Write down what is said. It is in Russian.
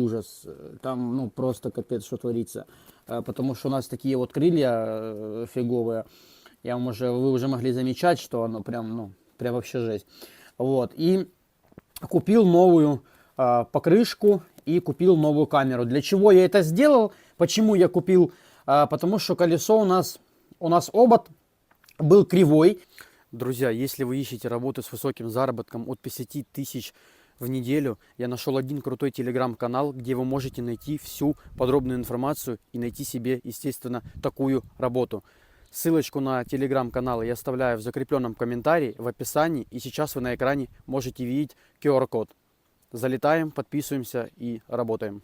ужас. Там, ну, просто капец, что творится. Потому что у нас такие вот крылья фиговые. Вы уже могли замечать, что оно прям, ну, прям вообще жесть. Вот. И купил новую покрышку и купил новую камеру. Для чего я это сделал? Почему я купил? Потому что колесо у нас обод был кривой. Друзья, если вы ищете работу с высоким заработком от 50 тысяч в неделю, я нашел один крутой телеграм-канал, где вы можете найти всю подробную информацию и найти себе, естественно, такую работу. Ссылочку на телеграм-канал я оставляю в закрепленном комментарии, в описании. И сейчас вы на экране можете видеть QR-код. Залетаем, подписываемся и работаем.